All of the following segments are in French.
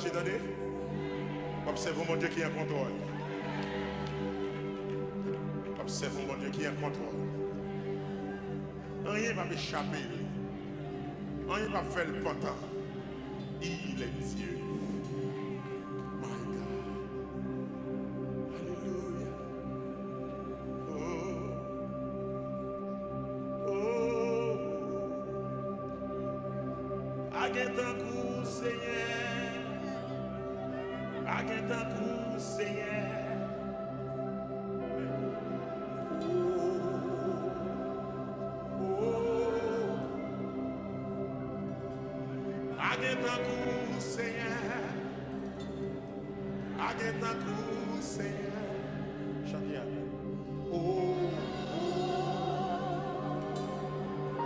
marcher, attendez. Observons mon Dieu qui est en contrôle. Observons mon Dieu qui est en contrôle. Rien ne va m'échapper. Rien ne va faire le pantin. Il est Dieu. My God. Alléluia. Oh. Oh. Aguette un coup, Seigneur. Aguette un coup, Seigneur. Aguette un coup, Seigneur. Aguette un coup, Seigneur. Chantez. Oh, oh, oh.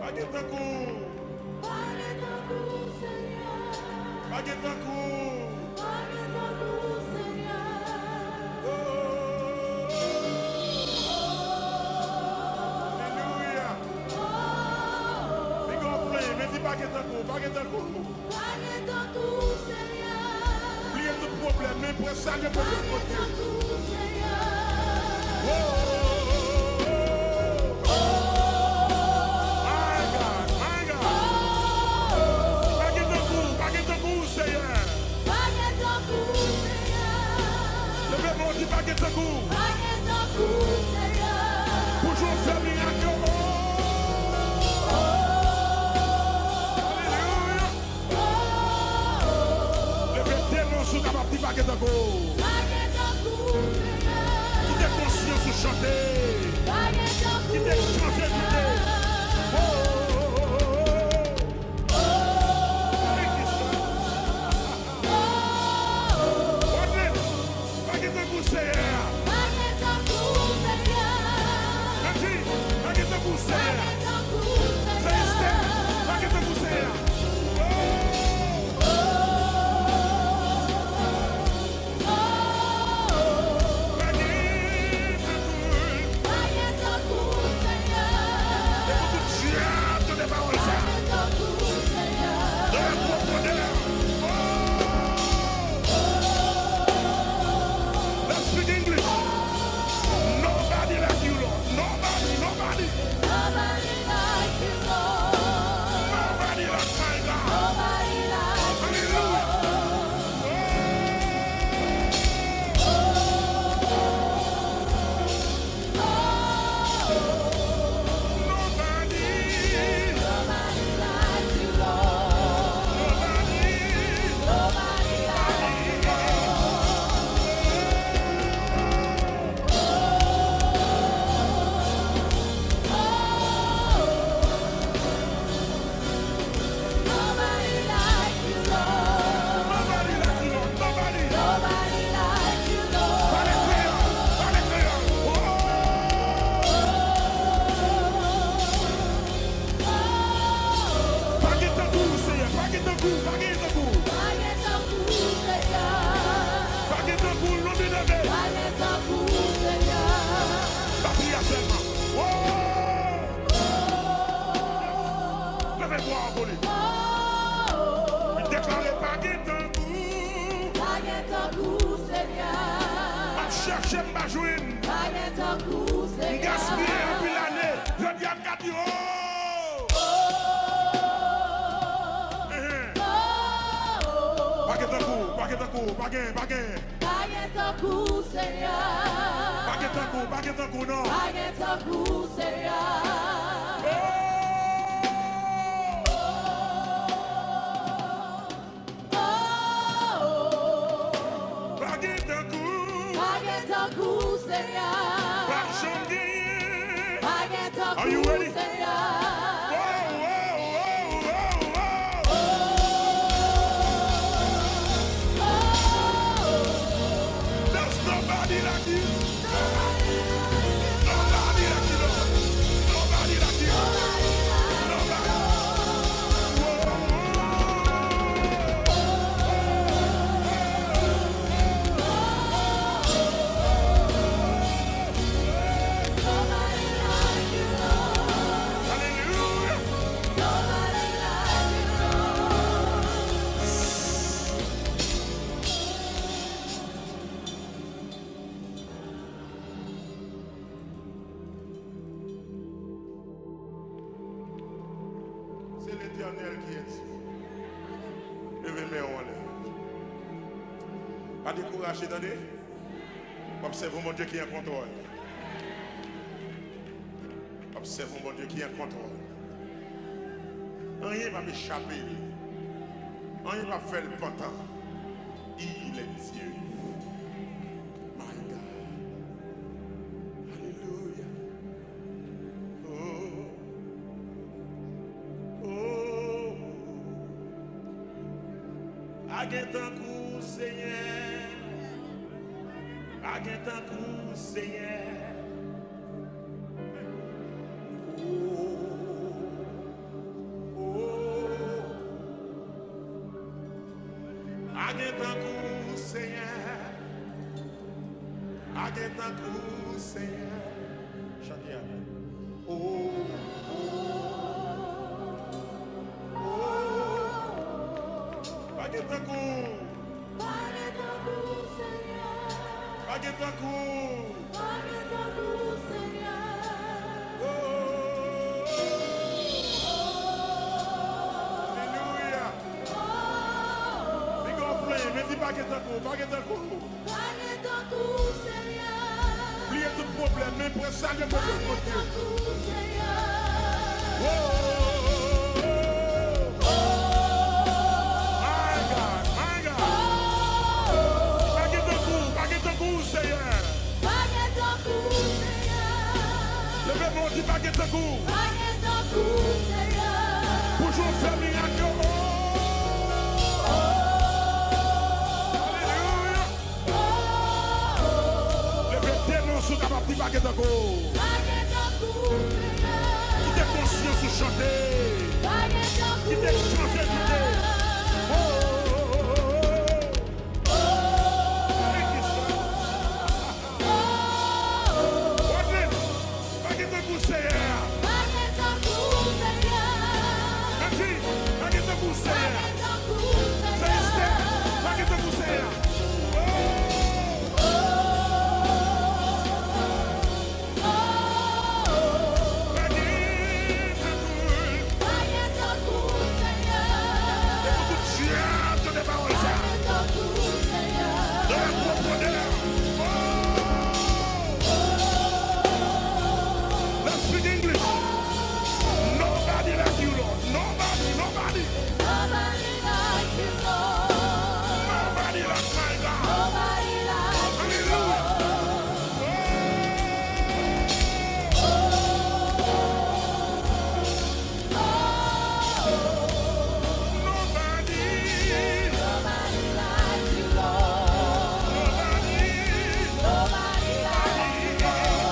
Aguette un coup. Aguette un coup, Seigneur. Aguette un coup. Aguette un coup, Seigneur. Oh. Alléluia. Les gars, plein. Mais dis baguette un coup. Baguette un coup. Aguette un coup, Seigneur. Oubliez tout problème. Mais pour ça, je peux Aguette le un coup, Seigneur. Oh. My God, my God. Baguette un coup. Baguette un coup, Seigneur. Aguette un coup, Seigneur. Levez-moi, dis baguette un coup. Aguette un coup, Seigneur. Pour jouer faire miracle. Alléluia. Levez tellement sous capable de baguette un coup. Aguette un coup, Seigneur. Qui est conscient de chanter. Aguette un Qui coup, est chanté, Seigneur. oh, oh, oh, oh. Thank you, sir. Baguette un coup, Seigneur. Aguette un coup, Seigneur. Merci. Baguette un coup, Seigneur. Aguette un coup, Félicitations. Seigneur. Baguette un coup, Seigneur. Aguette un coup, Seigneur. Écoute, Dieu, te débarrasse ça. Aguette un coup, Seigneur. De la profondeur. Let's speak English. Nobody like you, Lord. Nobody. Nobody like you, Lord. Nobody like my God. Nobody like you, Hallelujah. Nobody. Nobody like you, Lord. Nobody. Nobody like you, Nobody like you, Lord. Nobody like you, Lord. Nobody. Nobody like you, Lord. Pas les créoles. Pas les créoles. Baguette un coup, Seigneur. Baguette un coup. Baguette un coup. Aguette un coup, Seigneur. Baguette un coup. L'homme de David. Aguette un coup, Seigneur. La prière seulement. Levez-moi en volée. Il déclarait baguette un coup. Aguette un coup, Seigneur. Ma cherche ma joine. Aguette un coup, Seigneur. Gaspiller un peu l'année. Je dis à Cathy, oh! Baguette un coup. Baguette un coup. Baguette. Aguette un coup, Seigneur. Baguette un coup, non. Aguette un coup, Seigneur. Baguette un coup. Aguette un coup, Seigneur. Par champ gagné. Aguette un Are you coup, ready? Seigneur. There's nobody like you. Nobody like you, Lord. Nobody like you. Nobody. Nobody like you, Lord. Pas décourager, attendez. Observons mon Dieu qui est en contrôle. Observons mon Dieu qui est en contrôle. Rien ne va m'échapper. Rien ne va faire le pantin. Il est Dieu. My God. Alléluia. Oh. Oh. Aguette un coup, Seigneur. Aguette un coup, Seigneur. Chantez avec. Oh, oh, oh. Baguette un coup. Baguette un coup, Seigneur. Baguette un coup. Baguette un coup, Seigneur. Oh, alléluia. Les gars plein, mais dis baguette un coup, baguette un coup. Baguette un coup, Seigneur. Oubliez tout problème, même pour ça, il y a beaucoup de Dieu. Oh, my God, my God. Baguette un coup, Seigneur. Baguette un coup, Seigneur. Levez-moi, dis baguette un coup. Baguette un coup, Seigneur. Pour jouer faire miracle. Alléluia. Levez-moi, sous ta partie, baguette un coup. Baguette un coup, Seigneur. Qui t'est conscient sous chanter. Baguette un coup, Qui t'est chanté, chanter. Oh, baguette un coup, Seigneur. Baguette un coup, Seigneur. Merci, baguette un coup, Seigneur. Baguette un coup, C'est Esther, Seigneur. baguette un coup, Seigneur. Baguette un coup, Seigneur. Baguette un coup, Seigneur. Let's speak English. Nobody like you, Lord. Nobody. Nobody like you, Lord. Nobody like my God. Nobody like you, Hallelujah. Nobody. Nobody like you, Lord. Nobody like you, Nobody like you, Lord.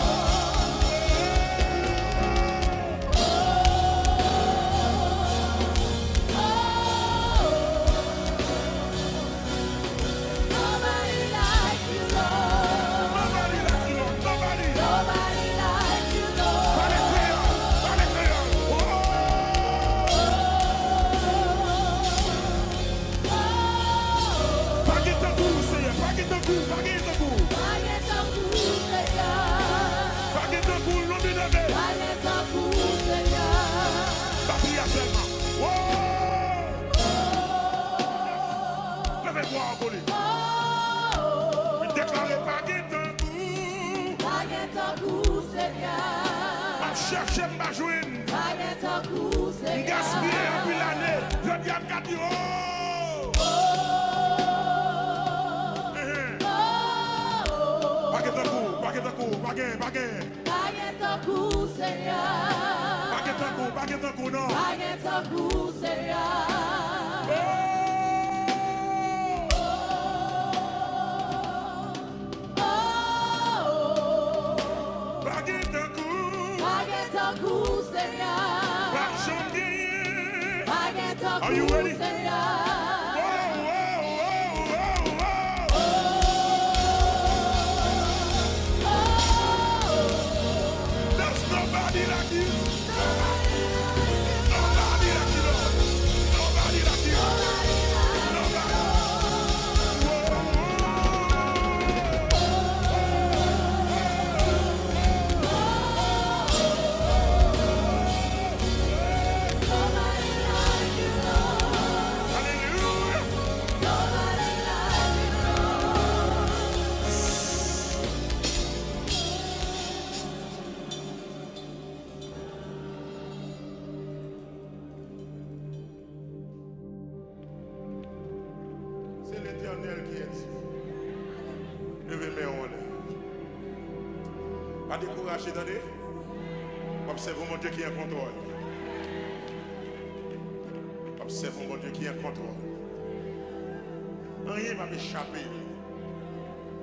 Nobody like you, Lord. Nobody. Nobody like you, Lord. Pas les créoles. Pas les créoles. Baguette un coup, Seigneur. Baguette un coup. Baguette un coup. Baguette un coup, Seigneur. Baguette un coup. L'homme de David. Baguette un coup, Seigneur. Papier seulement. Levez-moi en volée. Déclarez baguette un coup. Baguette un coup, Seigneur. Ma cherche ma joine. Baguette un coup, Seigneur. Gaspillé depuis l'année. Je dis à Gadi, oh. Baguette un coup. Baguette un coup. Baguette. Baguette un coup, Seigneur. Baguette un coup, non. Baguette un coup, Seigneur. Baguette un coup. Baguette un coup, Seigneur. L'argent gagné. Baguette un Are you coup, ready? Seigneur. There's nobody like you. Nobody like you, Lord. Nobody like you. Nobody. Nobody like you, Lord. éternel qui est Dieu. Levez mes en l'air. Pas décourager, attendez. Observez mon Dieu qui est en contrôle. Observez mon Dieu qui est en contrôle. Rien ne va m'échapper.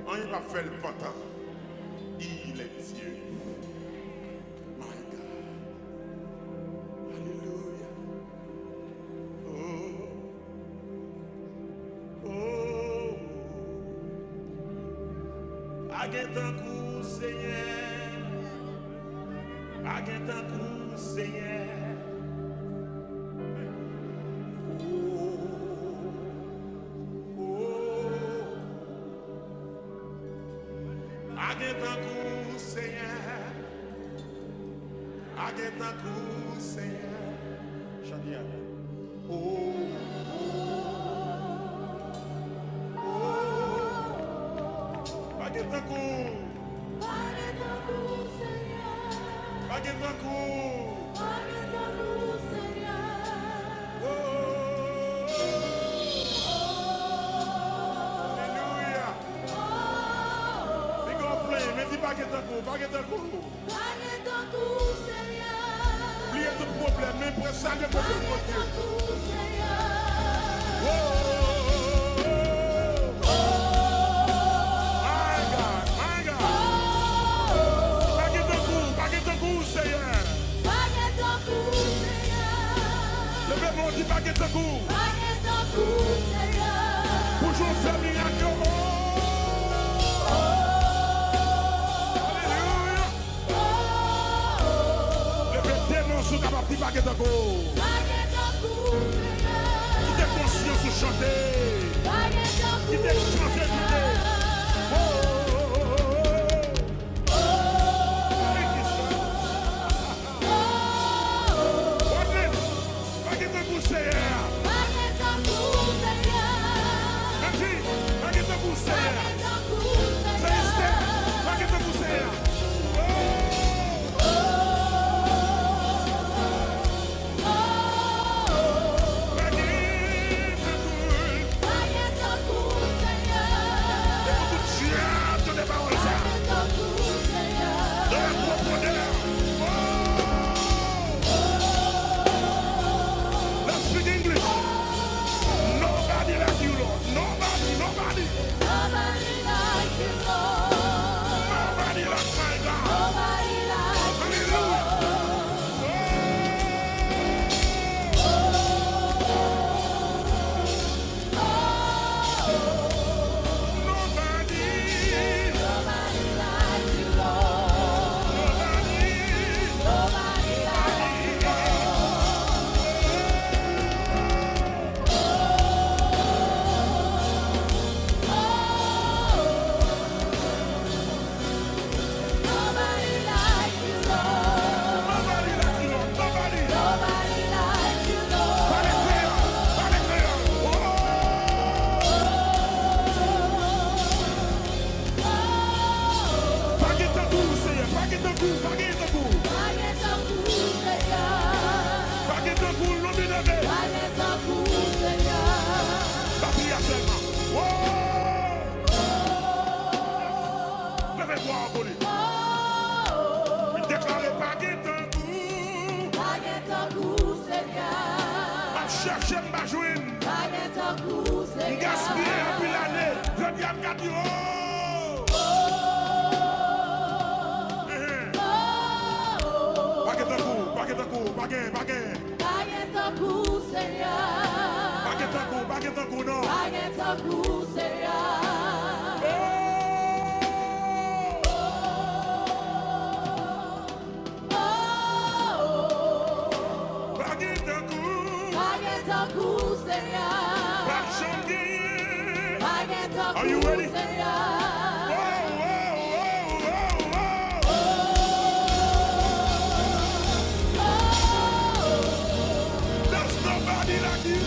Rien ne va faire le pantin. Il est Dieu. My God. Alléluia. Oh. Oh. Aguette un coup, Seigneur. Aguette un coup, Seigneur. Aguette un coup, Seigneur. Aguette un coup, Seigneur. Chadia. Oh. Oh. Aguette un coup. Aguette un coup, Seigneur. Aguette un coup. Aguette un coup, Seigneur. Oh. Alléluia. Les gars plein, mais dis baguette un coup, baguette un coup. Aguette un coup, Seigneur. Oubliez tout problème, mais pour ça, le peuple de Aguette Dieu. un coup, Seigneur. Oh. My God, my God. Baguette un coup, Seigneur. Aguette un coup, Seigneur. Levez-moi, dis baguette un coup. Aguette un coup, Seigneur. Pour jouer faire miracle. Alléluia. Levez démon sous ta partie baguette un coup. Aguette un coup, Seigneur. Qui t'es conscient sous chanter. Aguette un Qui coup, t'es chanté, Seigneur. oh. Thank you, sir. Baguette un coup, Seigneur. Aguette un coup, Seigneur. Merci. Baguette un coup, Seigneur. Aguette un coup, Ça y est, Seigneur. baguette un coup, Seigneur. Oh. Aguette un coup, Seigneur. Tout des paroles, ça. Aguette un coup, Seigneur. De la profondeur. Oh. Let's speak English. Nobody like you, Lord. Nobody. Nobody like you, Lord. Nobody like my God. Nobody like you, Hallelujah. Nobody. Nobody like you, Lord. Nobody. Nobody like you, Nobody like you, Lord. Nobody like you, Lord. Nobody. Nobody like you, Lord. Pas les créoles. Pas les créoles. Oh. Baguette un coup, Seigneur. Baguette un coup. Baguette un coup. Aguette un coup, Seigneur. Baguette un coup. L'homme de Dieu. Aguette un coup, Seigneur. La prière seulement. Oh. Levez-moi en folie. Oh, Il déclarait baguette un coup. Aguette un coup, Seigneur. Ma cherche, ma joine. Aguette un coup, Seigneur. Gaspiller un peu l'année. Je dis à me garder. Oh. Baguette un coup. Baguette un coup. Baguette. Aguette un coup, Seigneur. Baguette un coup, non. Aguette un coup, Seigneur. Oh. Baguette un coup. Aguette un coup, Seigneur. Pas de chambre gagné. Baguette un Are you coup, ready? Seigneur. There's nobody like you.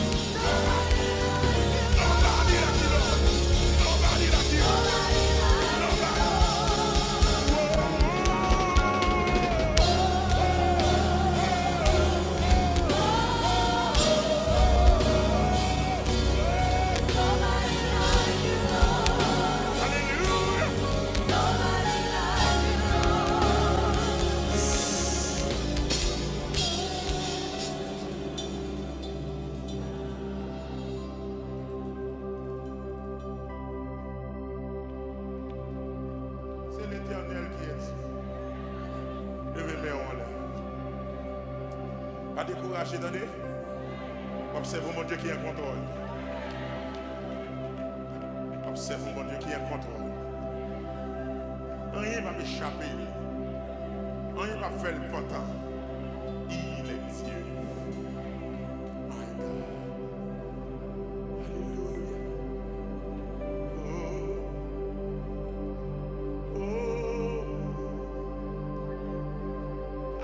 main en l'air. Pas décourager, attendez. Observez mon Dieu qui est en contrôle. Observez mon Dieu qui est en contrôle. Rien ne va m'échapper. Rien ne va faire le pantin. Il est Dieu. My God. Alléluia.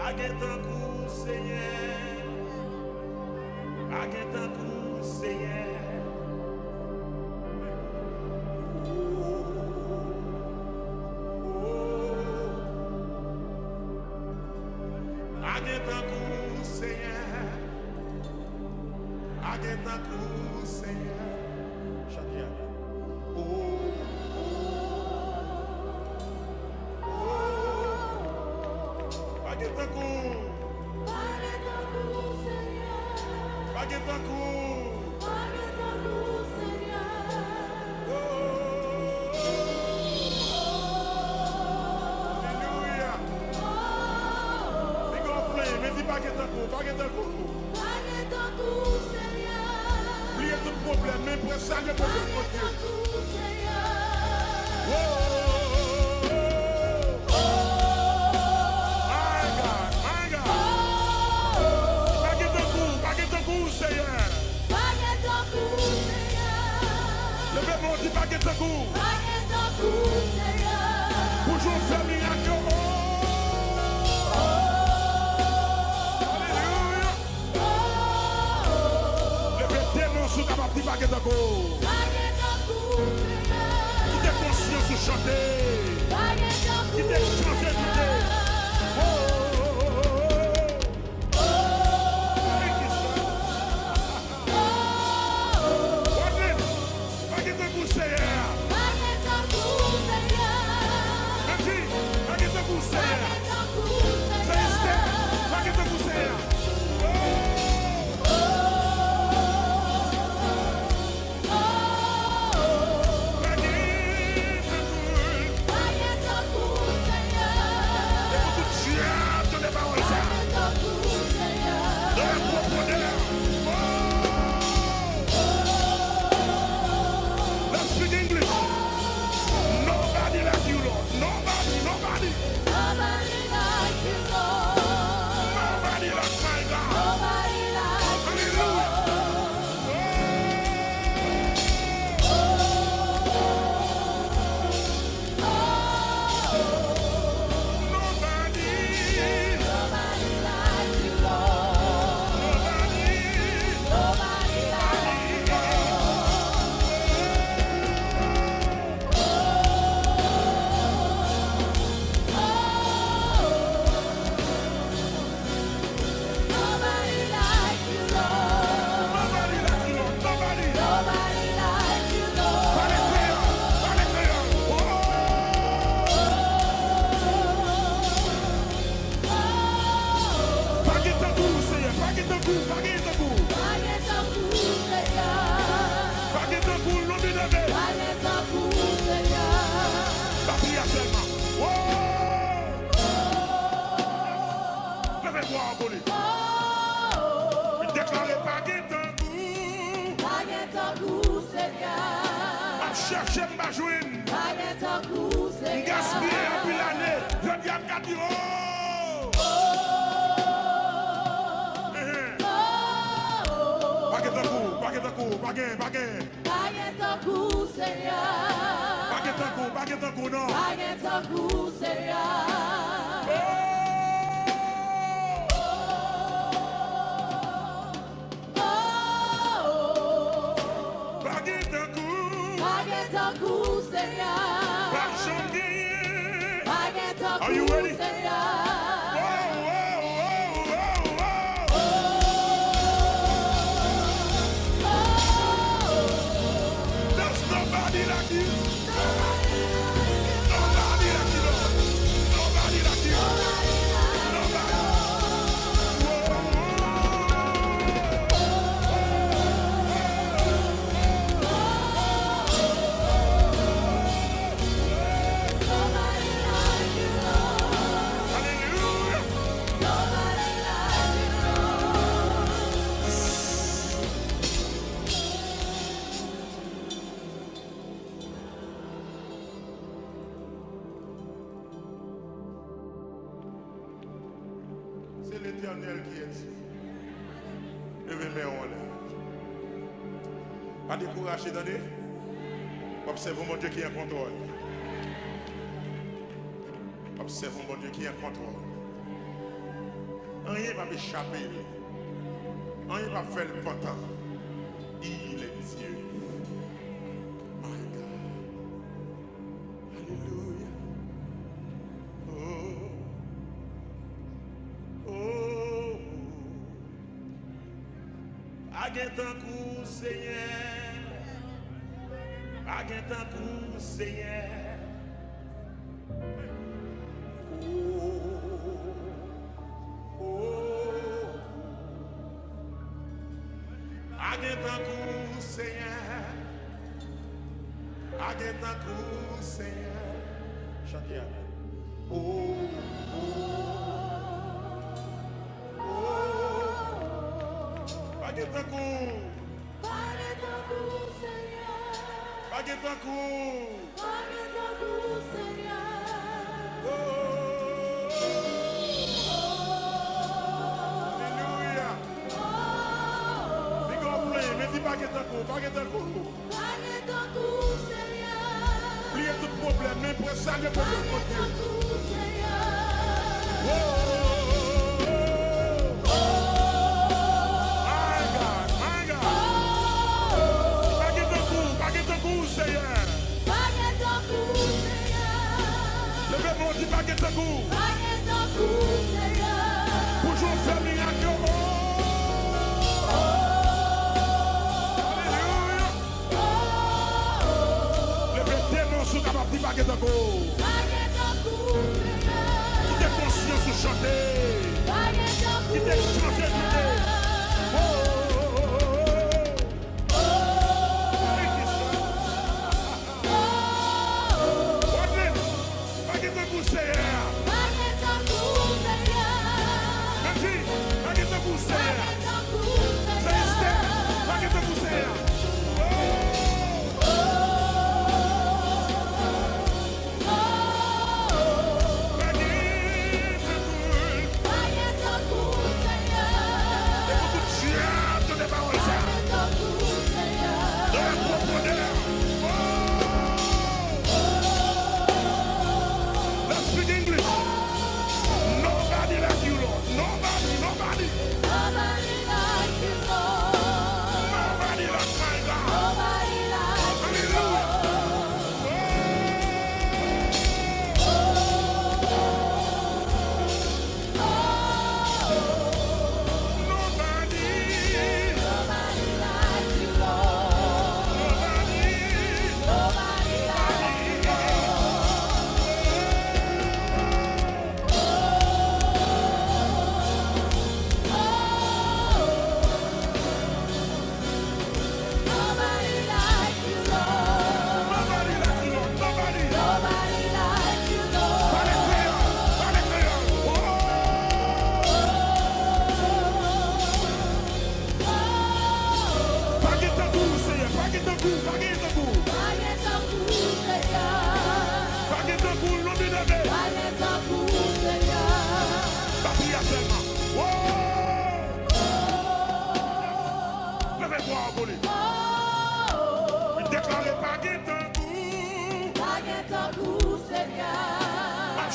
Aguette un coup, Seigneur. Aguette un coup, Seigneur. Aguette un coup, Seigneur. Aguette un coup, Seigneur. Chacun. Aguette un coup. Aguette un coup. Alléluia. Les gars pleins, mais dis baguette un coup, baguette un coup. Oubliez tout problème, même pour ça, il y a problème pour Dieu. My God, my God. Baguette un coup, Seigneur. Levez-moi, dis baguette un coup. Bonjour, famille, à Dieu. Alléluia. Levez-moi, sous ta partie, baguette un coup. Qui est conscient de chanter. Qui est chanté de chercher ma joine. Gaspiller un peu l'année. Je dis à Kati, Baguette un coup, baguette un coup, baguette un coup, Seigneur. Baguette un coup, non. Baguette un coup, Seigneur. Are you ready? There's nobody like you. Nobody like you, Lord. Nobody like you. Nobody. Hallelujah. l'Éternel qui est Dieu. Levez-moi en l'air. Pas décourager, attendez. Observez mon Dieu qui est en contrôle. Observez mon Dieu qui est en contrôle. Rien ne va m'échapper. Rien ne va faire le pantin. Il est Dieu. My God. Alléluia. Oh. Oh. Aguetant coup, Seigneur. Aguetant coup, Seigneur. Seigneur, chantez avec. Oh, oh, oh. Baguette un coup, Seigneur. Baguette un coup, Seigneur. oh, alléluia. Big up play, mais dis baguette un coup, baguette un coup. Oubliez tout problème, même pour ça, le problème pour Dieu. Oh, my God, my God. Baguette un coup, Seigneur. Levez-moi, dis baguette un coup. Toujours faire miracle. Qui baguette un coup. Qui t'es conscient de chanter. Qui t'es chanté de oh, oh, oh, oh. Baguette un coup, Seigneur. Baguette un coup, Seigneur. Baguette un coup, Seigneur.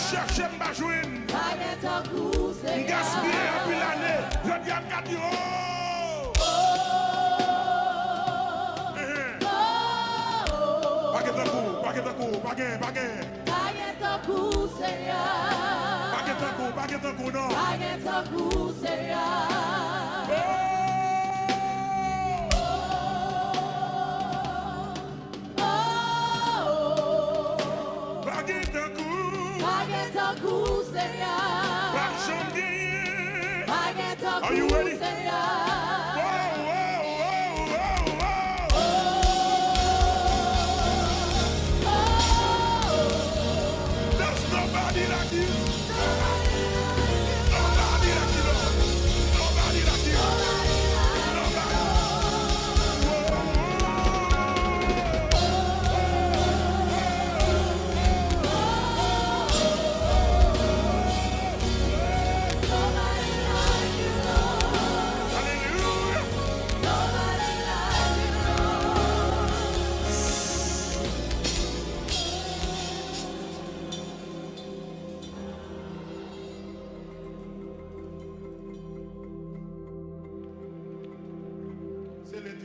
Cherchez ma joine. Gaspillé depuis l'année. Je dis à Kadio. Baguette un coup, baguette un coup, baguette, baguette. Baguette un coup, Seigneur. Baguette un coup, non. Baguette un coup, Seigneur. Baguette un coup, Seigneur. Baguette un Are you coup, ready? Seigneur. There's nobody like you. Nobody like you, Lord. Nobody like you. Nobody.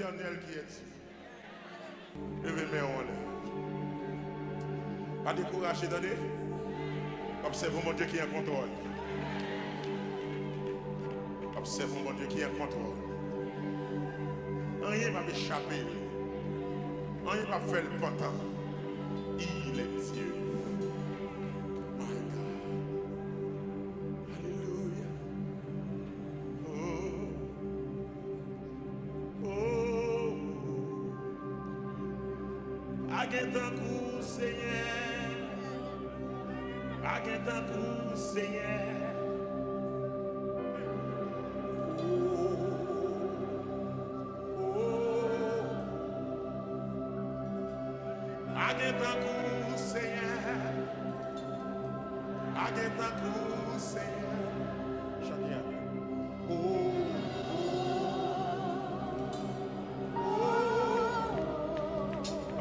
l'Éternel qui est ici. Levez mes mains en l'air. Pas décourager, attendez. Observez mon Dieu qui est en contrôle. Observez mon Dieu qui est en contrôle. Rien ne va m'échapper. Rien ne va faire le pantin. Il est Dieu. My God. Alléluia. Aguentankou, Seigneur. Aguentankou, Seigneur. Aguentankou, Seigneur. Aguentankou, Seigneur. Chacun.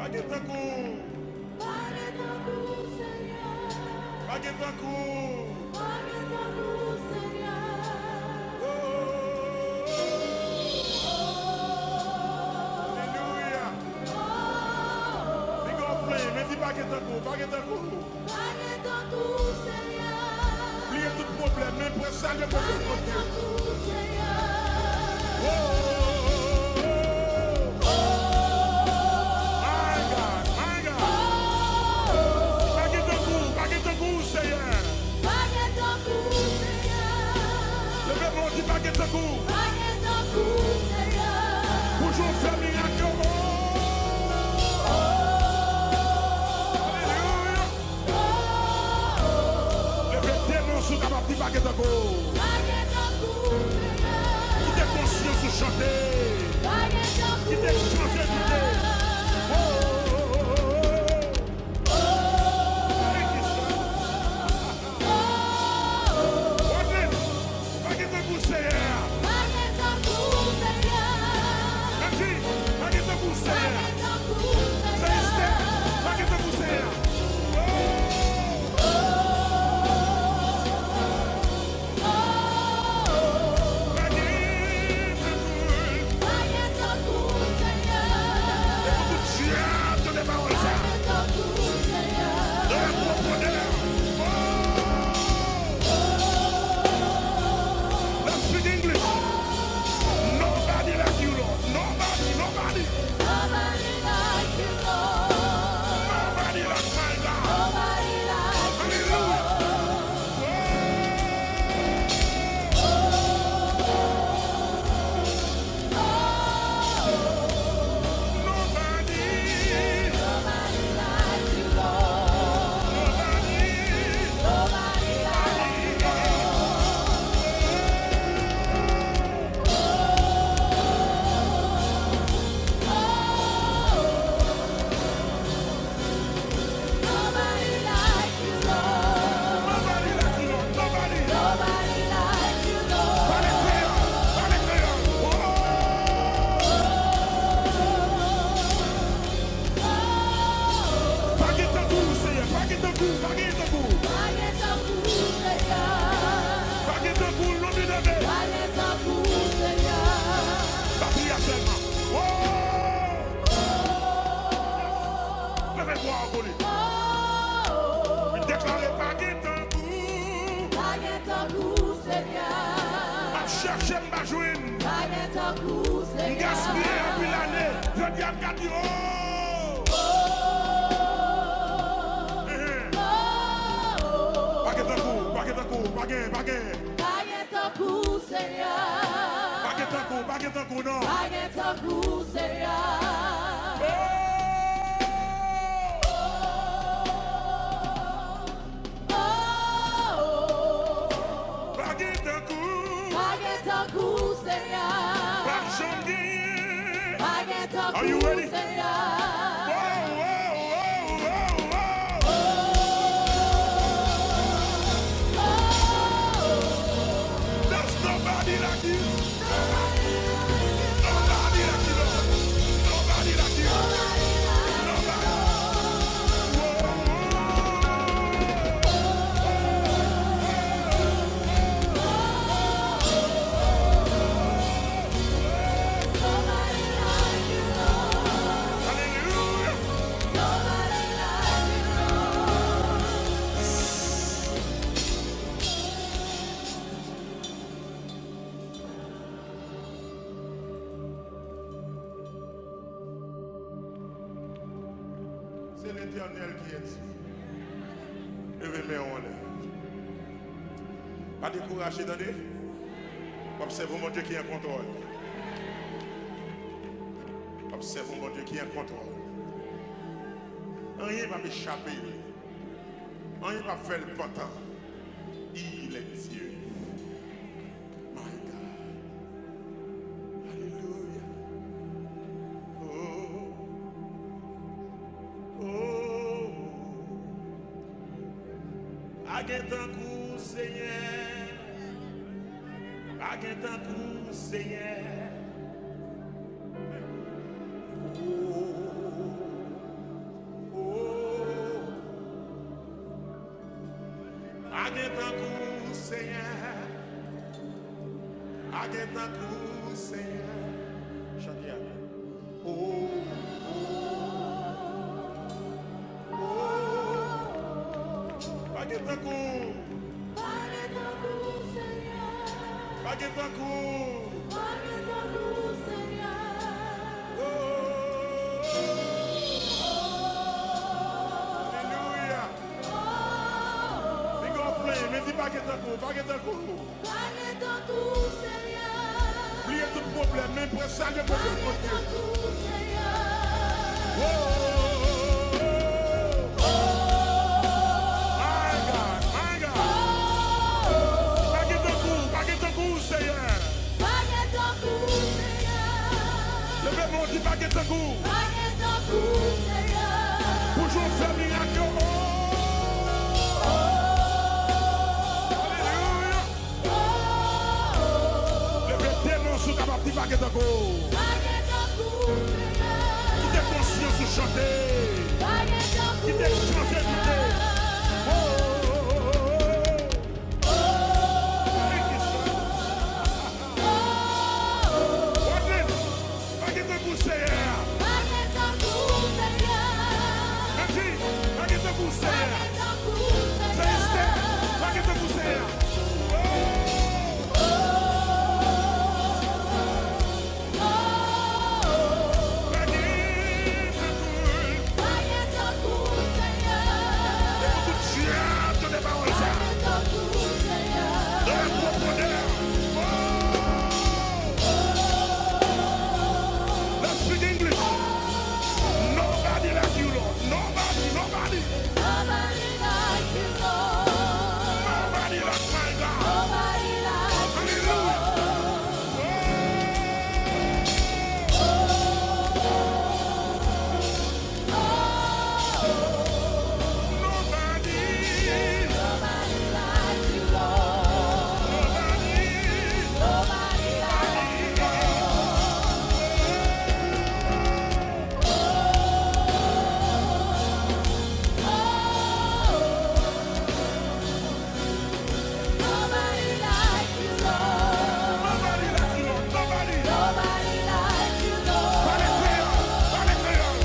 Aguentankou. Aguentankou, Seigneur. Aguentankou. Aguentankou, Seigneur. Alléluia. Les gars plein, mais dis pas Aguentankou, pas Aguentankou. Aguentankou, Seigneur. Oubliez tout problème, mais pour ça, le problème. Aguentankou, Seigneur. Qui t'es conscient de chanter? Qui t'es changé de Are you ready? There's nobody like you. Nobody like you, Lord. Nobody like you. Nobody. c'est l'Éternel qui est Dieu. Levez-moi en l'air. Pas décourager, attendez. Observez mon Dieu qui est en contrôle. Observez mon Dieu qui est en contrôle. Rien ne va m'échapper. Rien ne va faire le pantin. Il est Dieu. My God. Alléluia. Oh. Oh. Aguette un coup, Seigneur. Aguette un coup, Seigneur. Aguette un coup, Seigneur. Aguette un coup, Seigneur. Chantez avec. Oh, oh, oh. Aguette un coup. Aguette un coup, Seigneur. Aguette un coup. Aguette un coup, Seigneur. Oh, alléluia. Les gars pleins, mais dis pas qu'il est un coup, pas qu'il est un coup. Aguette un coup, Seigneur. Oubliez tout problème, même pour ça, le problème de Aguette Dieu. un coup, Seigneur. Oh, my God, my God. Pas qu'il est un coup, Seigneur. Aguette un coup, Seigneur. Levez mon Dieu, pas qu'il est un coup. Aguette un coup, Seigneur. Pour jouer faire miracle. Alléluia. Levez tes mains sous ta partie, pas qu'il est un coup. Aguette un coup, Seigneur. Qui t'est conscient de chanter. Aguette un Qui coup, t'est chanté, Seigneur. Let's speak English. Nobody like you, Lord. Nobody. Nobody like you, Lord. Nobody like my God. Nobody like you, Hallelujah. Nobody. Nobody like you, Lord. Nobody. Nobody like you, Nobody like you, Lord. Nobody like you, Lord. Nobody. Nobody like you, Lord. Pas les créoles. Pas les créoles.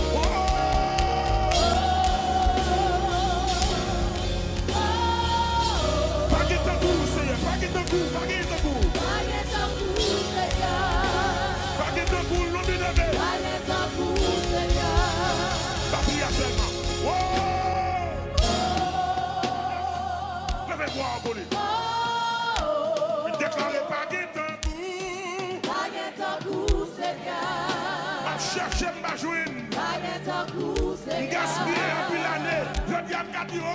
Pas qu'il est un coup, Seigneur. Pas qu'il est un coup. Pas qu'il est un coup. Aguette un coup, Seigneur. Pas qu'il est un coup. L'homme est levé. Aguette un coup, Seigneur. La prière seulement. Levez-moi en police. Il déclarait pas qu'il est un coup. Aguette un coup, Seigneur. Ma cherche ma joine. Aguette un coup, Seigneur. Gaspiller un peu l'année. Je dis à Cathy, oh!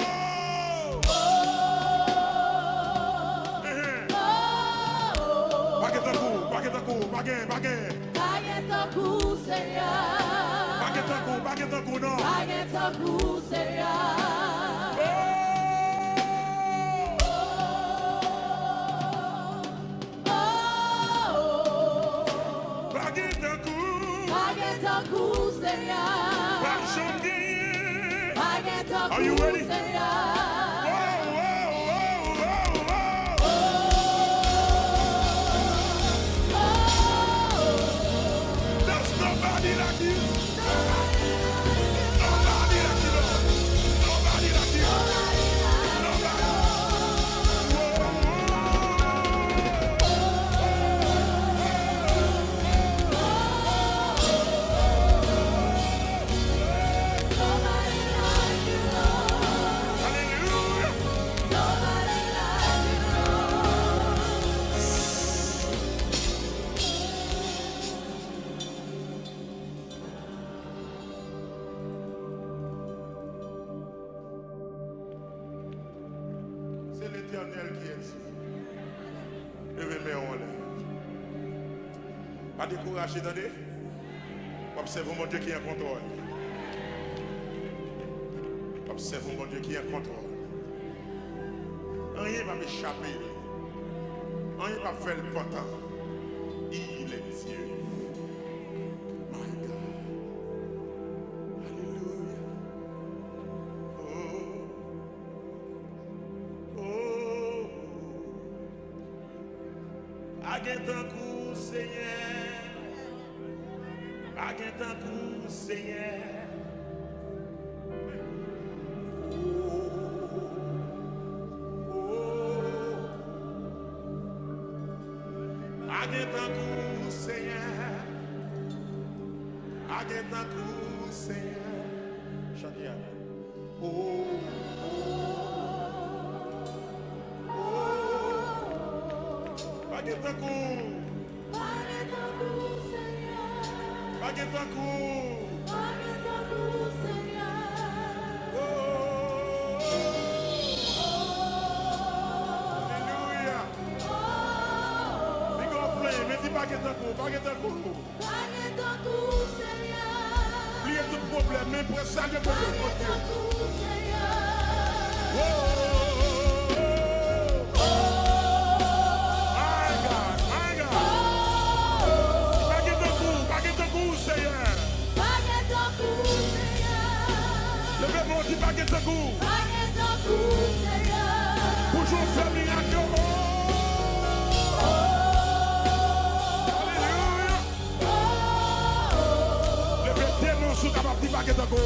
Pas qu'il est un coup. Pas qu'il est un coup. Pas qu'il est Aguette un coup, Seigneur. un coup. Pas qu'il est un coup, non. Aguette un coup, Seigneur. Pas qu'il est un coup. Aguette un coup, Seigneur. Pas de gagner. Aguette un Are you coup, ready? Seigneur. There's nobody like you. Nobody like you, Lord. Nobody like you. Nobody. Nobody l'Éternel qui est dit. Levez-moi en l'air. Pas décourager, attendez. Observez mon Dieu qui est en contrôle. Observez mon Dieu qui est en contrôle. Rien ne va m'échapper. Rien ne va faire le potent. Il est Dieu. My God. Alléluia. Oh. Aguetant coup, Seigneur. Aguetant coup, Seigneur. Aguetant coup, Seigneur. Aguetant coup, Seigneur. Chantez avec. Aguetant coup. Aguetant coup. Alléluia. Mais dis pas que t'as coup, pas que t'as coup. Oubliez tout problème, mais pour ça, je peux le faire. My God, my God. Pas que t'as coup, Seigneur. Levez-moi, dis pas que t'as coup. Toujours faire miracle. Sous ta partie, pas que t'as go.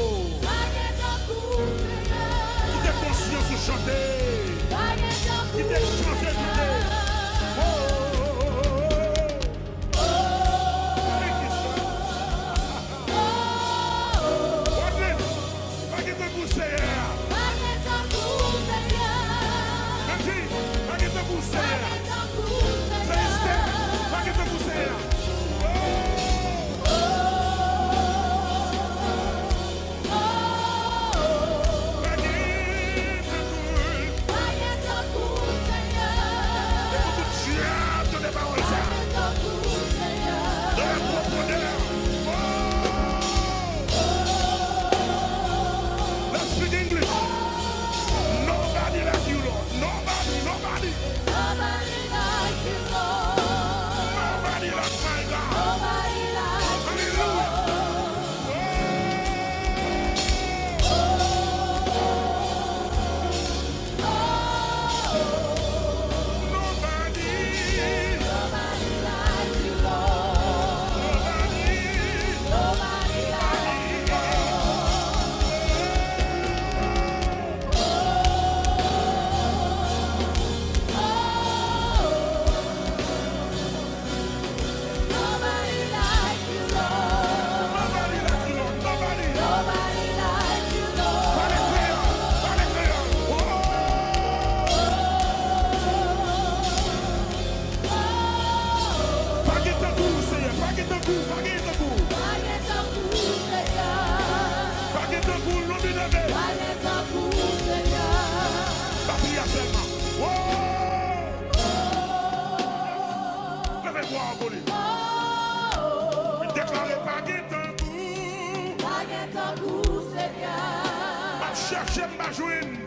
Qui t'es conscient sous chanter. Qui t'es chanté, qui t'es. Pas que t'as go, Seigneur. Merci, pas que t'as go, Seigneur. C'est pas que t'as go, Seigneur. Cherchez ma joine.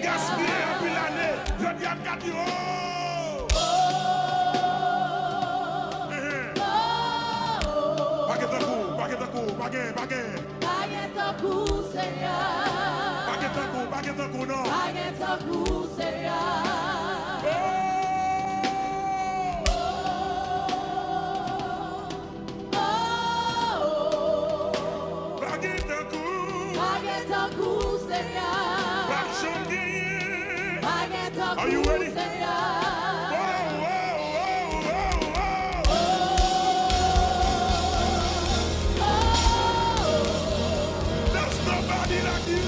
Gaspiller depuis l'année. Je dis à Gadi, Are you ready? There's nobody like you.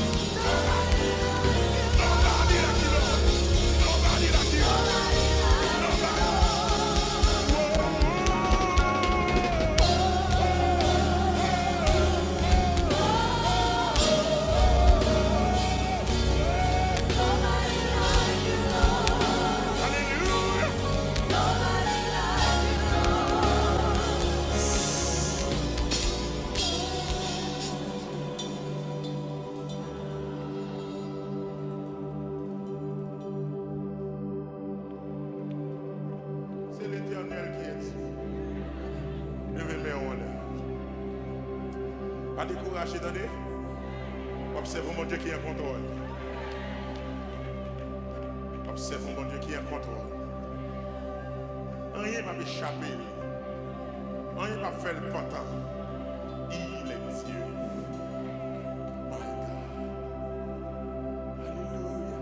Nobody like you, Lord. Nobody like you. Nobody. Nobody Pas décourager, attendez. Observons mon Dieu qui est en contrôle. Observons mon Dieu qui est en contrôle. Rien ne m'a échappé. Rien ne m'a fait le pantin. Il est Dieu. My God. Alléluia.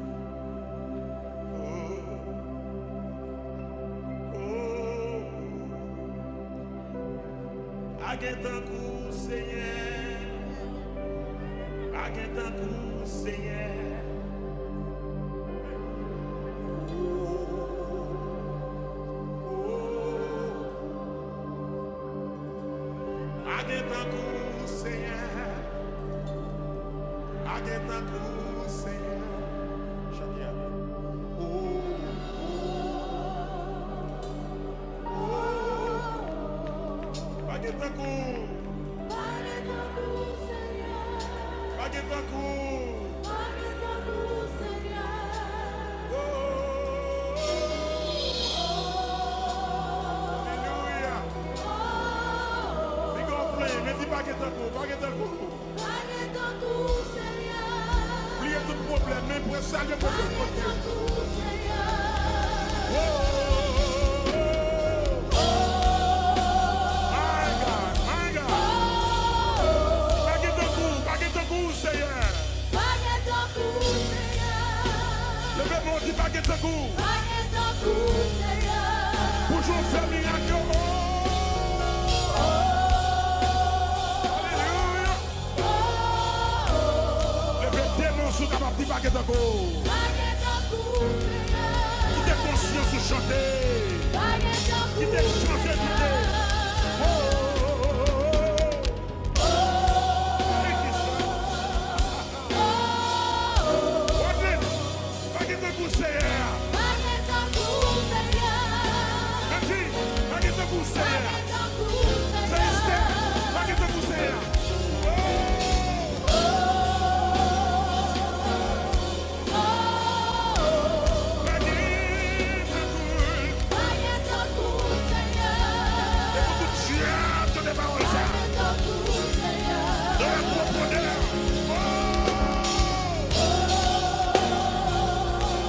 Aguentankou, Seigneur. Aguentankou, Seigneur. Aguentankou, Seigneur. Aguentankou, Seigneur. Chante avec. Aguentankou. Aguentankou. Alléluia. Big up play, mais dis pas Aguentankou. Oubliez tout problème, mais pour ça, il y a pas de problème. Levez-moi, dis pas Aguentankou. Bonjour, famille, Alléluia. Levez tes mains sous ta main, dis pas Aguentankou. Qui t'es conscient de chanter. Qui t'es chanté, Aguentankou, Seigneur. Aguentankou, Seigneur. Aguentankou, Seigneur.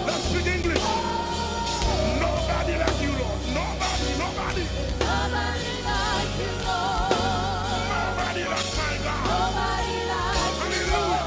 Let's speak English. Nobody like you, Lord. Nobody. Nobody like my God. Hallelujah.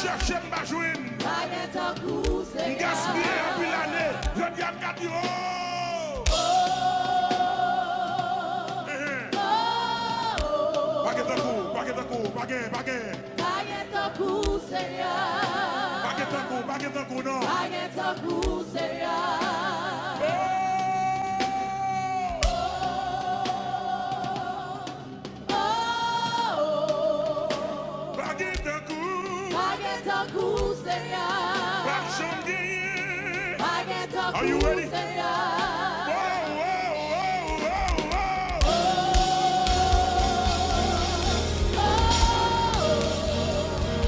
Cherchez ma joine. Gaspiller un peu l'année. Je dis à Gadi, Aguentankou, non. Are you ready?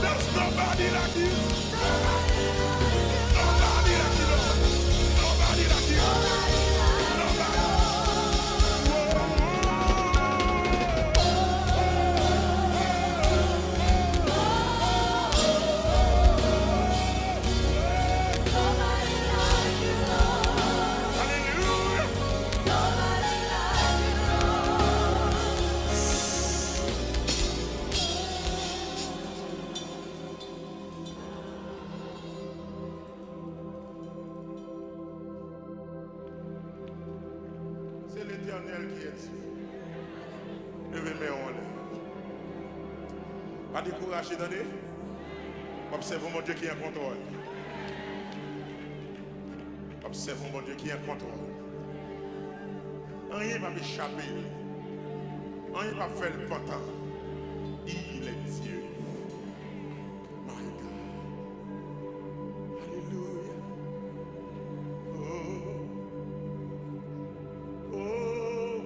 There's nobody like you. Nobody like you, Lord. Nobody like you. Nobody. Hallelujah. Emmanuel qui est Dieu. Levez mes mains en l'air. Pas décourager, attendez. Observons mon Dieu qui est en contrôle. Observons mon Dieu qui est en contrôle. Rien ne va m'échapper. Rien ne va faire le pantin. Il est Dieu. My God. Alléluia. Oh. Oh.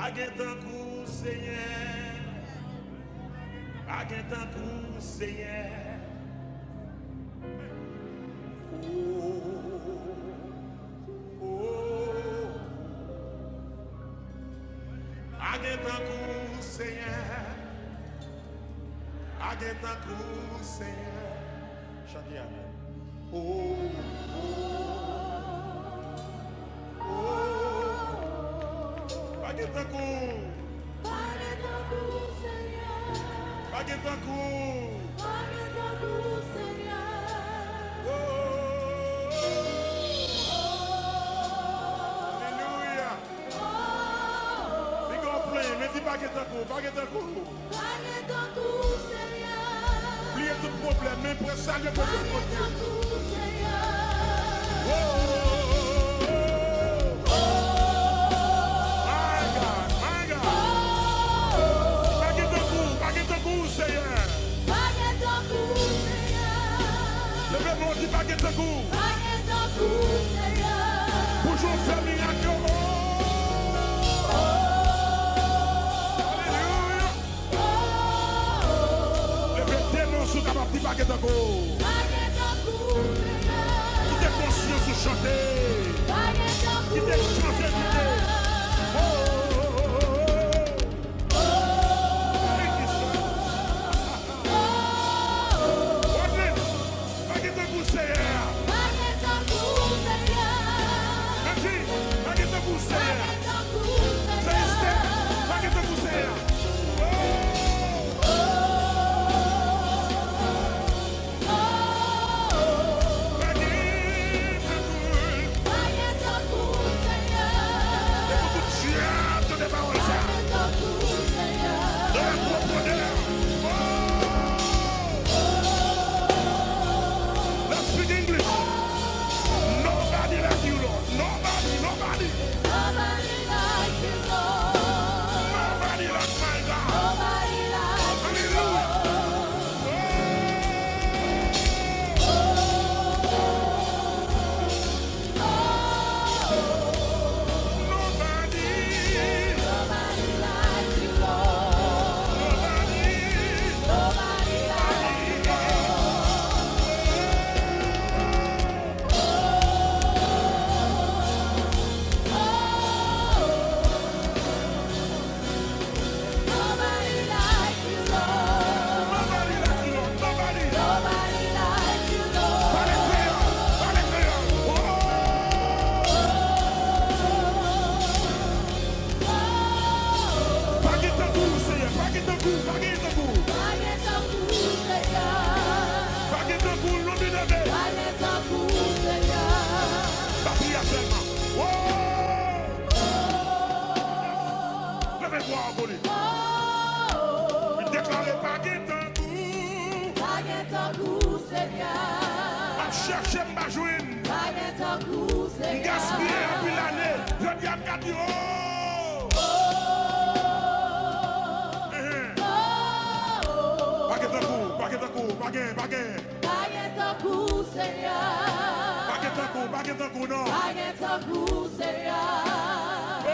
Aguette un coup, Seigneur. Aguette un coup, Seigneur. Aguette un coup, Seigneur. Aguette un coup, Seigneur. Chantez avec. Oh, oh, oh. Aguette un coup. Aguette un coup, Seigneur. Aguette un coup. Aguette un coup, Seigneur. Oh, alléluia. Les gars pleins, mais dis baguette un coup, baguette un coup. Aguette un coup, Seigneur. Oubliez tout problème, mais pour ça, le problème. Aguette un coup, Seigneur. Oh, my God, my God. Baguette un coup, Seigneur. Aguette un coup, Seigneur. Levez-moi, dis baguette un coup. Aguette un coup, Seigneur. Toujours faire miracle. Alléluia. Levez tes mains sous ta partie baguette un coup. Aguette un coup, Seigneur. Qui t'est conscient de chanter. Aguette un Qui coup, t'est chanté, qui t'est. Oh, oh, oh, oh. Thank you, sir. Wadley, baguette un coup, Seigneur. Aguette un coup, Seigneur. Nancy, baguette un coup, Seigneur. Aguette un coup, Célestin, Seigneur. baguette un coup, Seigneur. Oh, baguette un coup. Aguette un coup, Seigneur. Et pour tout Dieu, te débarrasse ça. Aguette un coup, Seigneur. De la profondeur. Oh. Let's speak English. Nobody like you, Lord. Nobody. Nobody like you, Lord. Nobody like my God. Nobody like you, Hallelujah. Nobody. Nobody like you, Lord. Nobody. Nobody like you, Nobody like you, Lord. Nobody like you, Lord. Nobody. Nobody like you, Lord. Pas les créants. Pas les créants. Oh. Baguette un coup, Seigneur. Baguette un coup. Baguette un coup. Aguette un coup, Seigneur. Baguette un coup. L'homme de David. Aguette un coup, Seigneur. La prière seulement. Oh. Levez-moi en bonne. Il déclarait baguette un coup. Aguette un coup, Seigneur. Va chercher ma joine. Aguette un coup, Seigneur. Gaspiller un peu l'année. Je dis à Gadi, oh. Baguette un coup. Baguette un coup. Baguette. Baguette. Aguette un coup, Seigneur. Baguette un coup. Baguette un coup, non. Aguette un coup, Seigneur. Oh.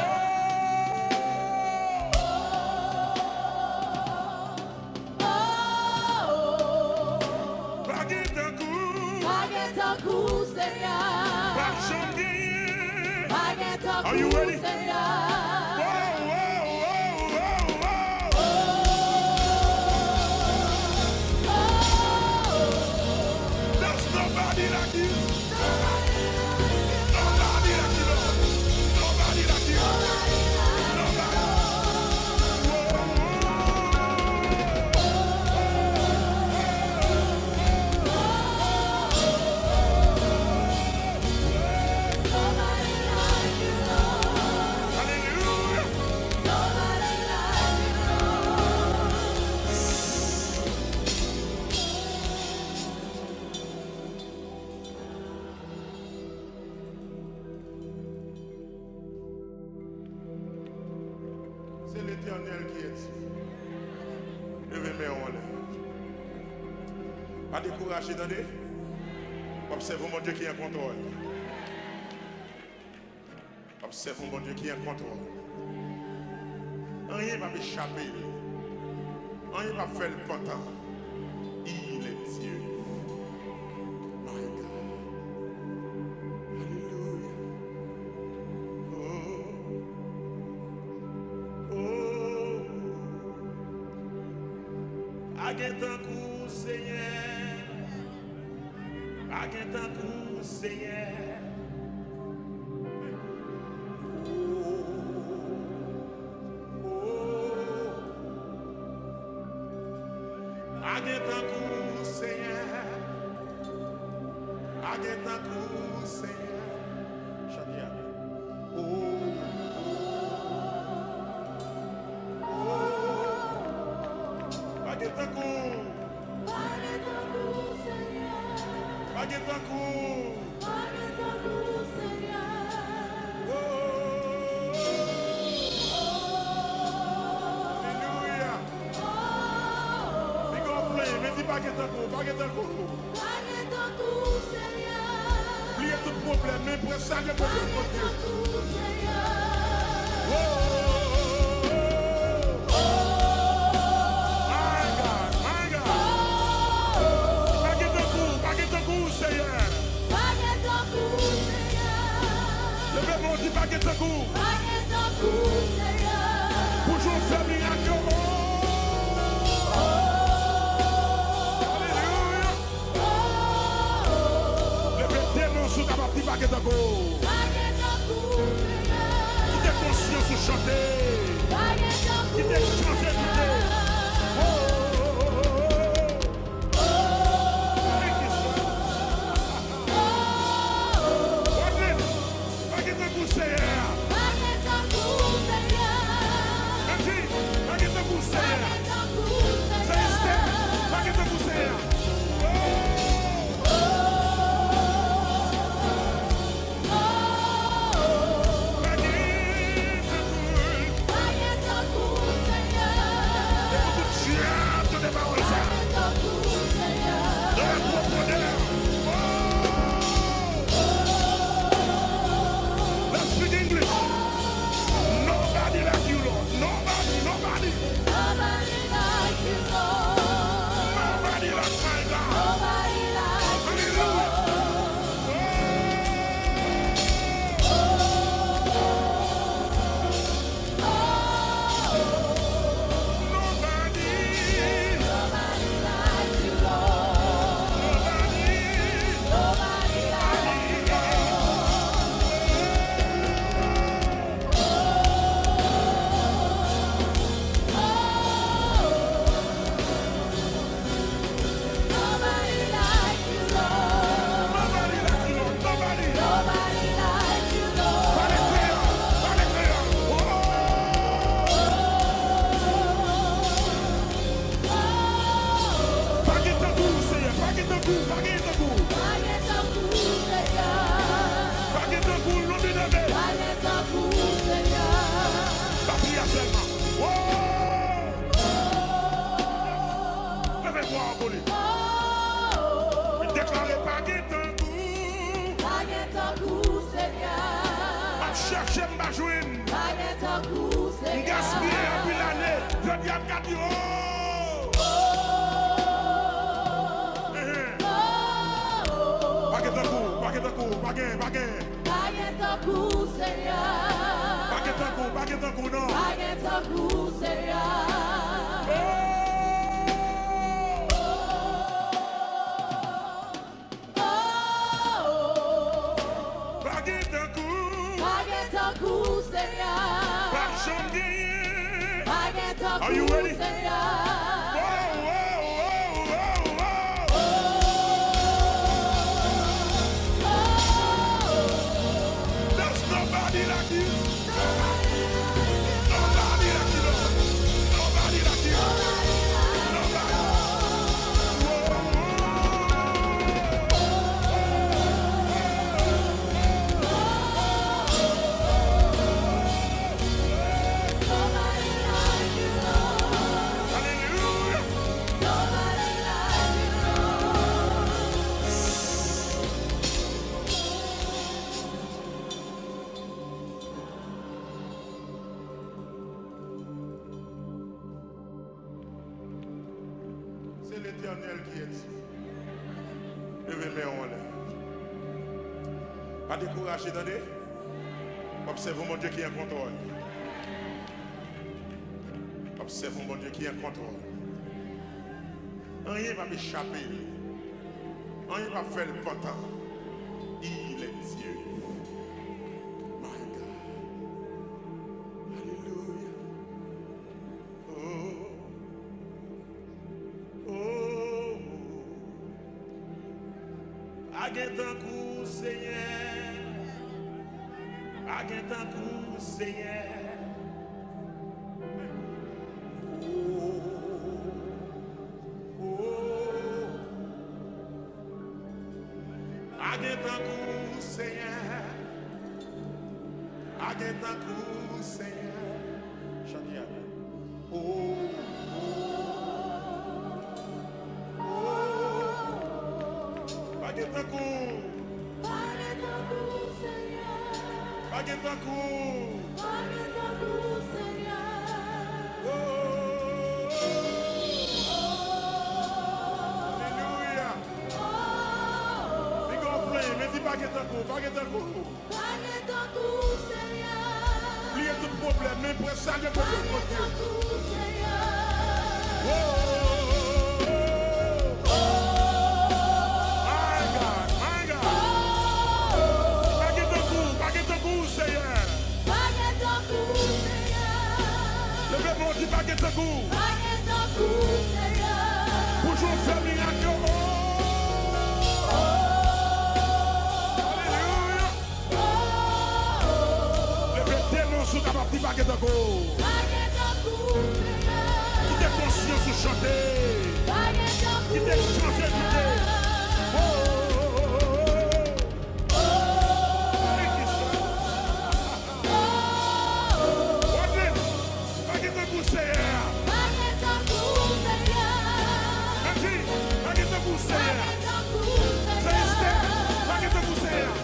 Baguette un coup. Aguette un coup, Seigneur. Baguette chantier. Aguette un Are you coup, ready? Seigneur. There's nobody like you. Nobody Nobody like you, Lord. Nobody like you. Nobody. like you, C'est l'Éternel qui est Dieu. Levez mes mains en l'air. Pas décourager, attendez. Observez mon Dieu qui est en contrôle. Observez mon Dieu qui est en contrôle. Rien ne va m'échapper. Rien ne va faire le pantin. Il est Dieu. My God. Alléluia. Aguentant coup, Seigneur. Aguentant coup, Seigneur. Aguentant coup, Seigneur. Aguentant coup, Seigneur. Chantez. Aguentant coup. Aguentant coup. Alléluia. Oubliez tout problème, mais pour ça, il y a problème pour Dieu. My God, my God. Baguette un coup, Seigneur. Levez mon dit baguette un coup. Toujours faire miracle. Sous ta partie baguette à go. Qui t'es conscient sous chanter. Qui t'es chanté baguette à go, Seigneur. Baguette à go, Seigneur. Baguette à go, Seigneur. Cherchez ma joine. Gaspiller depuis l'année. Je dis à Gadi, baguette à coup, non. Are you ready? Whoa, whoa, whoa, whoa, whoa. There's nobody like you. Nobody like you, Lord. Nobody like you. Nobody. c'est l'Éternel qui est dit. Levez-les en l'air. Pas décourager, attendez. Observez mon Dieu qui est en contrôle. Observez mon Dieu qui est en contrôle. Rien ne va m'échapper. Rien ne va faire le pantin. Il est Dieu. My God. Alléluia. Oh. Oh. Aguette un coup, Seigneur. Aguette un coup, Seigneur. Aguette un coup, Seigneur. Aguette un coup, Seigneur. Chantez avec. Oh, oh, oh. Aguette un coup. Aguette un coup, Seigneur. Aguette un coup. Aguette un coup, Seigneur. Oh, Alléluia. Les gars plein, mais dis baguette un coup, baguette un coup. Aguette un coup, Seigneur. Oubliez tout problème, mais pour ça, Dieu peut Aguette le un coup, Seigneur. Oh, my God, my God. Baguette un coup, Seigneur. Aguette un coup, Seigneur. Levez-moi, dis baguette un coup. Aguette un coup, Seigneur. Pour jouer faire miracle. Alléluia. Levez tes mains sous ta partie baguette un coup. Aguette un coup, Seigneur. Qui t'es conscient sous chanter. Aguette un Qui coup, t'es chanté, qui t'es. Oh, oh, oh, oh. Baguette un coup, Seigneur. Aguette un coup, Seigneur. Merci. Baguette un coup, Seigneur. Aguette un coup, Célestin. Seigneur. Baguette un coup, Seigneur.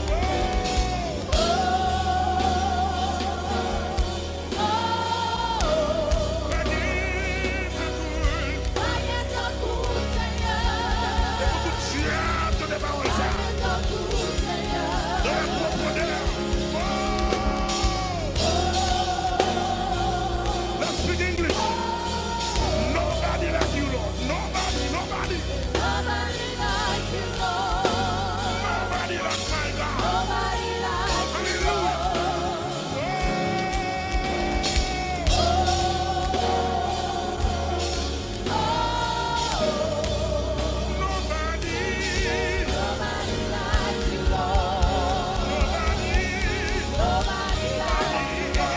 Oh. Aguette un coup, Seigneur. Aguette un coup, Seigneur. Let's speak English. Nobody like you, Lord. Nobody. Nobody like you, Lord. Nobody like my God. Nobody like you, Hallelujah. Nobody. Nobody like you, Lord. Nobody like you, Nobody like you, Lord.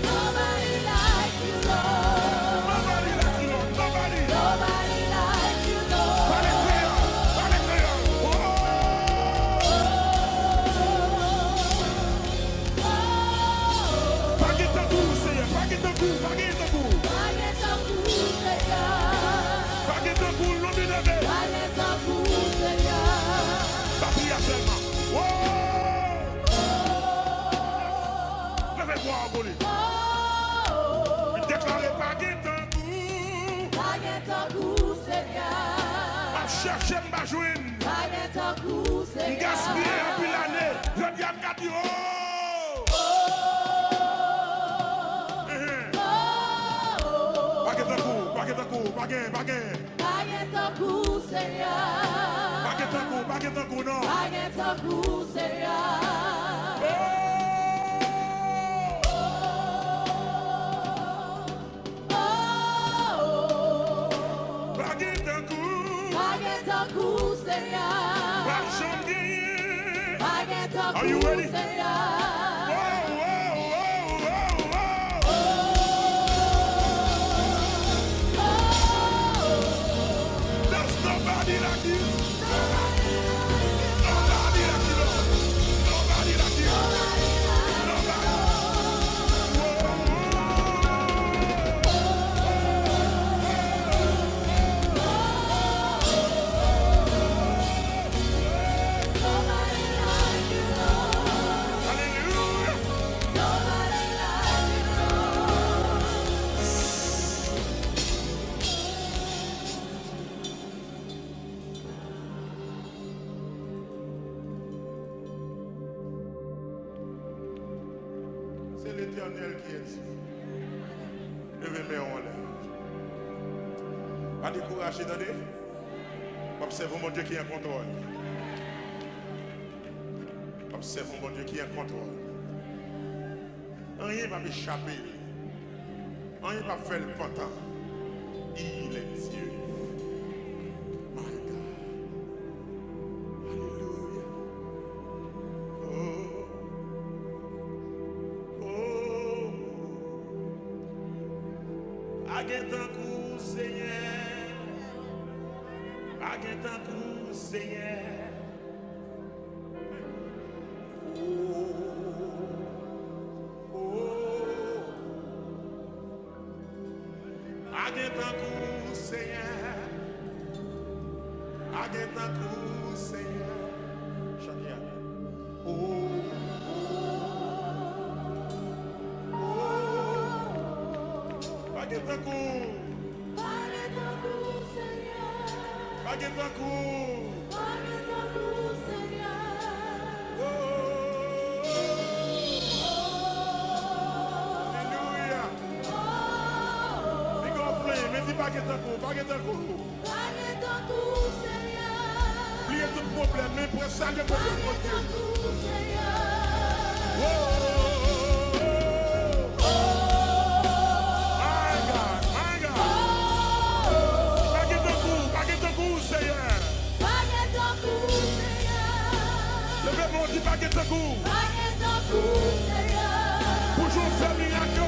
Nobody like you, Lord. Nobody. Nobody like you, Lord. Hallelujah. Baguette un coup, Seigneur. Baguette un coup. Aguette un coup, Seigneur. Baguette un coup, l'homme de David. Aguette un coup, Seigneur. Ta prière seulement. Levez-moi en volée. Déclarez baguette un coup. Aguette un coup, Seigneur. On cherche ma joine. Aguette un coup, Seigneur. Gaspiller un peu l'année. Je dis à Gadi, baguette un coup. Baguette Aguette un coup, Seigneur. Baguette un coup, non. Aguette un coup, Seigneur. Baguette un coup. Aguette un coup, Seigneur. Pas de gagné. Aguette un Are you coup, ready? Seigneur. There's nobody like you. Nobody like you, Lord. Nobody like you. Nobody. Nobody c'est l'Éternel qui est Dieu. Levez mes mains en l'air. Pas décourager, attendez. Observez mon Dieu qui est en contrôle. Observez mon Dieu qui est en contrôle. Rien ne va m'échapper. Rien ne va faire le pantin. Il est Dieu. My God. Alléluia. Oh. Oh. Aguette un coup, Seigneur. Aguette un coup, Seigneur. Oubliez tout problème, mais pour ça, le problème de Dieu. My God, my God. Baguette un coup, Seigneur. Le verbe dit baguette un coup. Pour jouer faire miracle.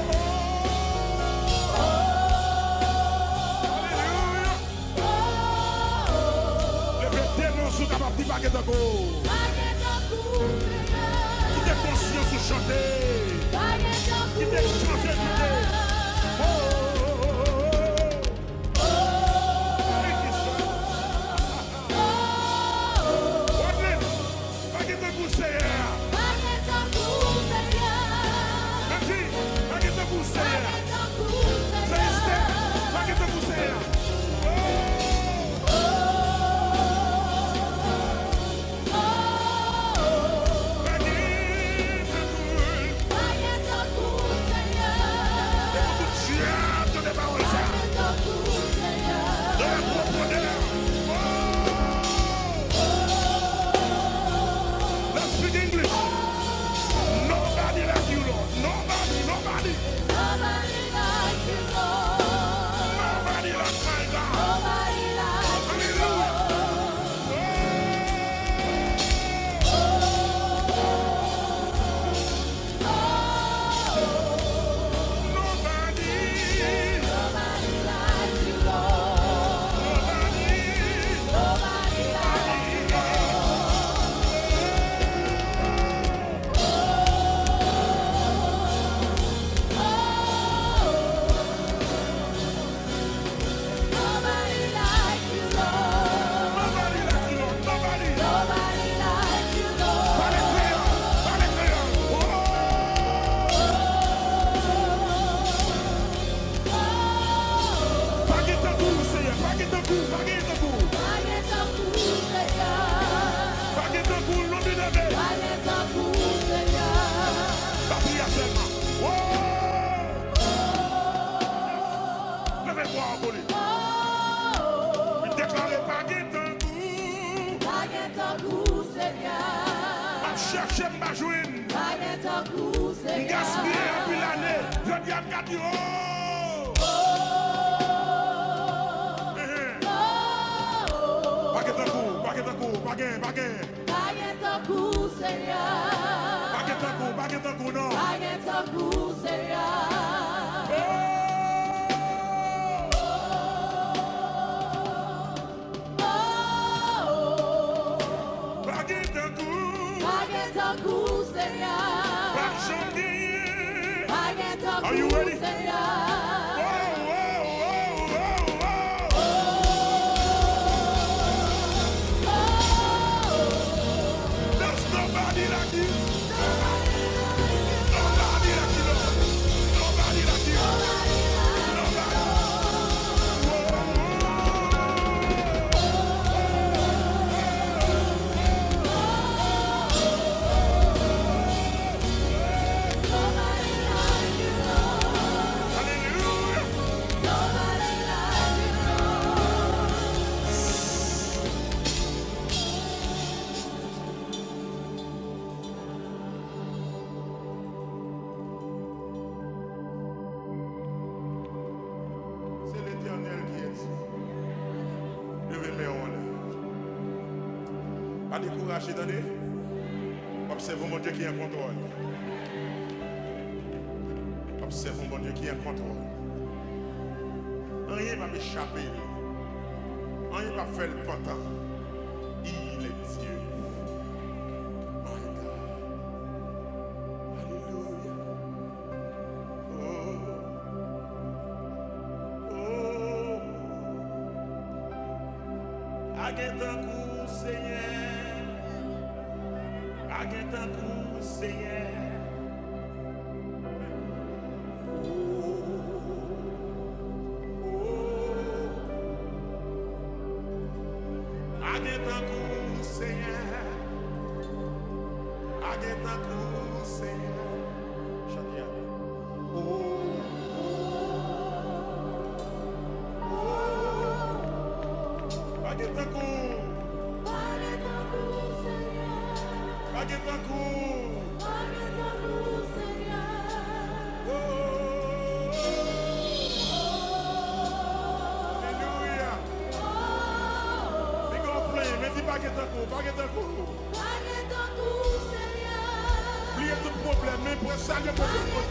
Qui t'es conscient de chanter, qui t'es chanté d'idée. Are you ready? Pas décourager, attendez. Observons mon Dieu qui est en contrôle. Observons mon Dieu qui est en contrôle. Rien ne va m'échapper. Rien ne va faire le pantin. Il est Dieu. My God. Alléluia. Aguenta-coup, Seigneur. Aguenta-coup, Seigneur. Aguenta-coup, Seigneur. Aguenta-coup, Seigneur. Chania. Aguenta-coup. Aguenta-coup. Alléluia. Mais qu'on plaît, mais dis pas Aguenta-coup, pas Aguenta-coup. Oubliez tout problème, mais pour ça, il y a pas de Dieu.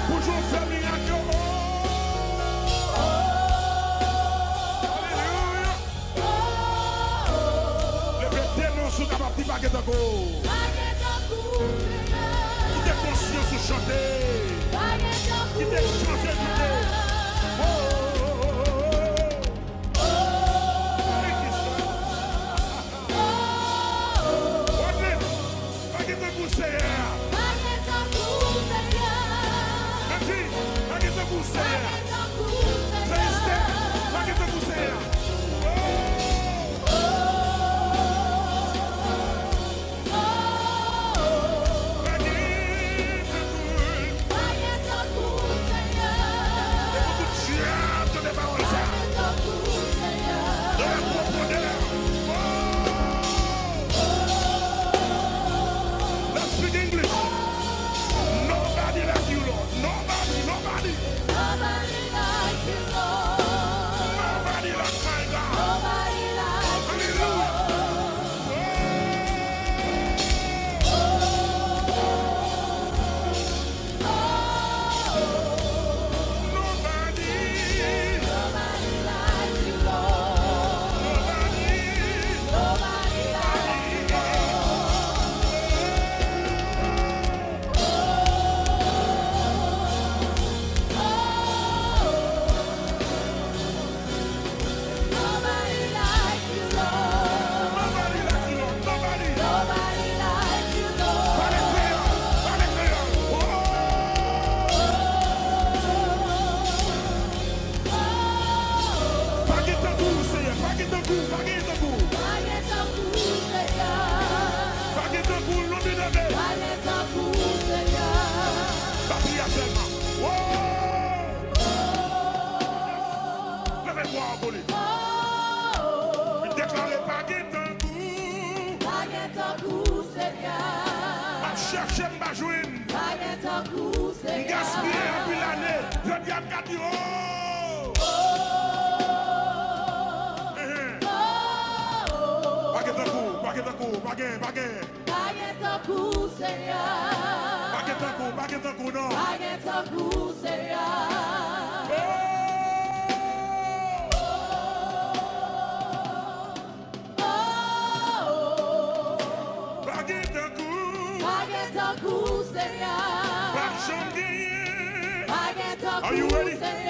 Toujours faire miracle. Alléluia. Levez tes mains sous ta partie baguette à gauche. Qui t'es conscient sous chanter. Qui t'es chanté Cherchez ma joine. Gaspiller depuis l'année. Je dis à Cathy, Are you ready?